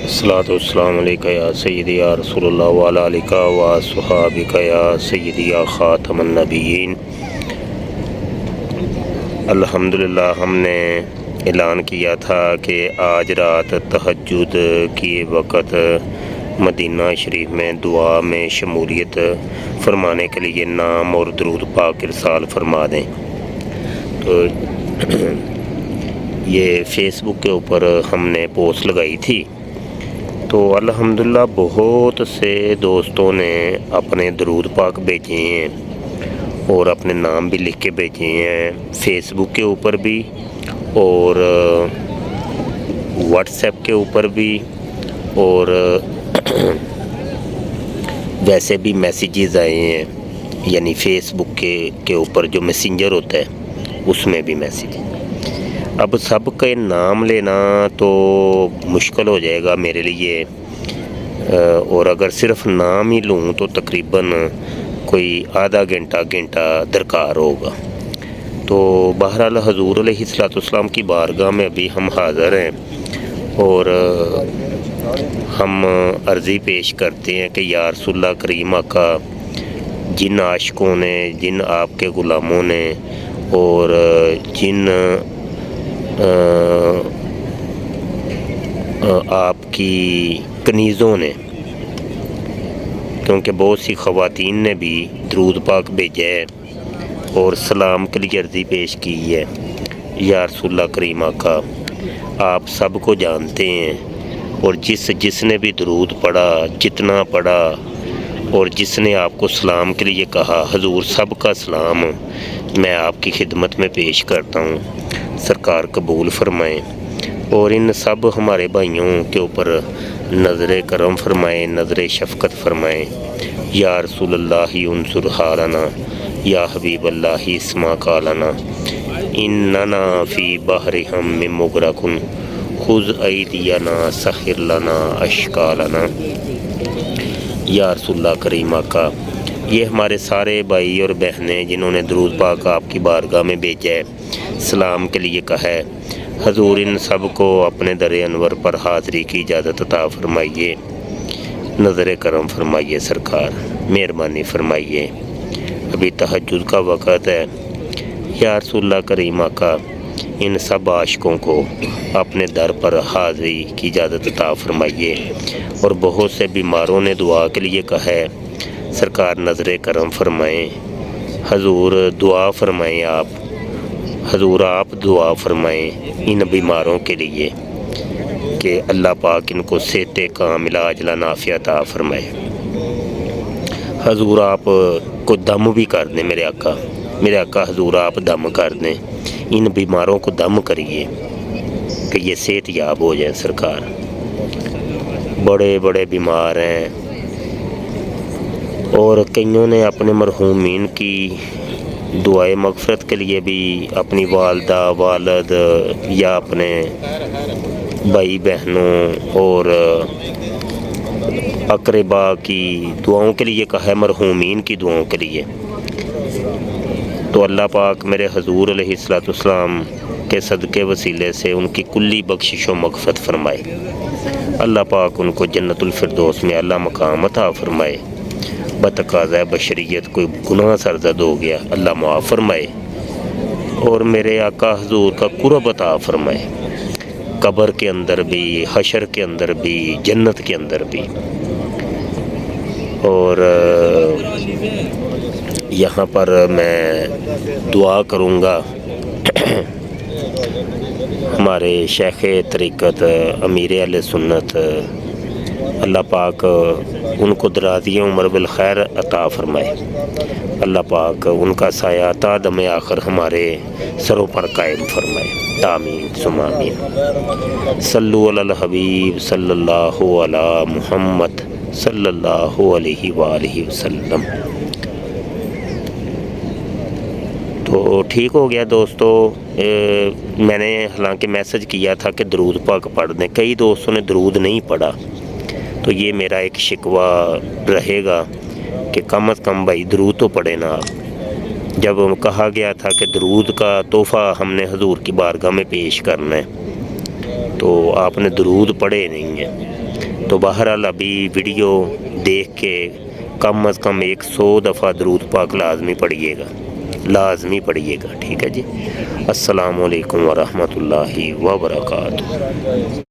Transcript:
الصلاۃ والسلام علیکہ یا سیدی یا رسول اللہ وعلی آلکہ و صحابکہ یا سیدی یا خاتم النبیین۔ الحمدللہ ہم نے اعلان کیا تھا کہ آج رات تہجد کے وقت مدینہ شریف میں دعا میں شمولیت فرمانے کے لیے نام اور درود پاک ارسال فرما دیں۔ تو یہ فیس بک کے اوپر ہم نے پوسٹ لگائی تھی، تو الحمدللہ بہت سے دوستوں نے اپنے درود پاک بھیجے ہیں اور اپنے نام بھی لکھ کے بھیجے ہیں، فیس بک کے اوپر بھی اور واٹس ایپ کے اوپر بھی، اور ویسے بھی میسیجز آئے ہیں، یعنی فیس بک کے اوپر جو میسنجر ہوتا ہے اس میں بھی میسیج۔ اب سب کے نام لینا تو مشکل ہو جائے گا میرے لیے، اور اگر صرف نام ہی لوں تو تقریباً کوئی آدھا گھنٹہ درکار ہوگا۔ تو بہرحال حضور علیہ السلام کی بارگاہ میں ابھی ہم حاضر ہیں اور ہم عرضی پیش کرتے ہیں کہ یا رسول اللہ کریم آقا، جن عاشقوں نے، جن آپ کے غلاموں نے اور جن آپ کی کنیزوں نے، کیونکہ بہت سی خواتین نے بھی درود پاک بھیجا ہے اور سلام کے لیے عرضی پیش کی ہے، یا رسول اللہ کریم آقا آپ سب کو جانتے ہیں، اور جس نے بھی درود پڑھا، جتنا پڑھا، اور جس نے آپ کو سلام کے لیے کہا، حضور سب کا سلام میں آپ کی خدمت میں پیش کرتا ہوں، سرکار قبول فرمائیں اور ان سب ہمارے بھائیوں کے اوپر نظر کرم فرمائیں، نظر شفقت فرمائیں۔ یا رسول اللہ انصر حالنا، یا حبیب اللہ اسمع قالنا، اننا فی بحر ہم مغرق، خذ ایدینا سخر لنا اشکالنا۔ یا رسول اللہ کریم آقا، یہ ہمارے سارے بھائی اور بہنیں جنہوں نے درود پاک آپ کی بارگاہ میں بھیجا ہے، سلام کے لیے کہا ہے، حضور ان سب کو اپنے در انور پر حاضری کی اجازت عطا فرمائیے، نظر کرم فرمائیے، سرکار مہربانی فرمائیے، ابھی تہجد کا وقت ہے۔ یا رسول اللہ کریم آقا، ان سب عاشقوں کو اپنے در پر حاضری کی اجازت عطا فرمائیے، اور بہت سے بیماروں نے دعا کے لیے کہا ہے، سرکار نظر کرم فرمائیں، حضور دعا فرمائیں، حضور آپ دعا فرمائیں ان بیماروں کے لیے کہ اللہ پاک ان کو صحت کاملہ عاجلہ نافع عطا فرمائے۔ حضور آپ کو دم بھی کر دیں، میرے آقا حضور آپ دم کر دیں، ان بیماروں کو دم کریے کہ یہ صحت یاب ہو جائیں، سرکار بڑے بڑے بیمار ہیں، اور کئیوں نے اپنے مرحومین کی دعائے مغفرت کے لیے بھی اپنی والدہ، والد یا اپنے بھائی بہنوں اور اقربا کی دعاؤں کے لیے کہا ہے، مرحومین کی دعاؤں کے لیے۔ تو اللہ پاک میرے حضور علیہ السلام کے صدقے وسیلے سے ان کی کلی بخشش و مغفرت فرمائے، اللہ پاک ان کو جنت الفردوس میں اعلیٰ مقام عطا فرمائے، بتقاضۂ بشریت کوئی گناہ سرزد ہو گیا اللہ معاف فرمائے، اور میرے آقا حضور کا قرب عطا فرمائے، قبر کے اندر بھی، حشر کے اندر بھی، جنت کے اندر بھی۔ اور یہاں پر میں دعا کروں گا ہمارے شیخ طریقت امیر اہل سنت، اللہ پاک ان کو درازی عمر بالخیر عطا فرمائے، اللہ پاک ان کا سایہ تا دم آخر ہمارے سروں پر قائم فرمائے، آمین ثم آمین۔ صلو علی الحبیب صلی اللہ علی محمد صلی اللہ علیہ وآلہ وسلم۔ تو ٹھیک ہو گیا دوستو، میں نے حالانکہ میسج کیا تھا کہ درود پاک پڑھ دیں، کئی دوستوں نے درود نہیں پڑھا، تو یہ میرا ایک شکوہ رہے گا کہ کم از کم بھائی درود تو پڑھے نا آپ۔ جب کہا گیا تھا کہ درود کا تحفہ ہم نے حضور کی بارگاہ میں پیش کرنا ہے، تو آپ نے درود پڑھے نہیں ہیں، تو بہرحال ابھی ویڈیو دیکھ کے کم از کم 100 دفعہ درود پاک لازمی پڑھیے گا ٹھیک ہے جی۔ السلام علیکم ورحمۃ اللہ وبرکاتہ۔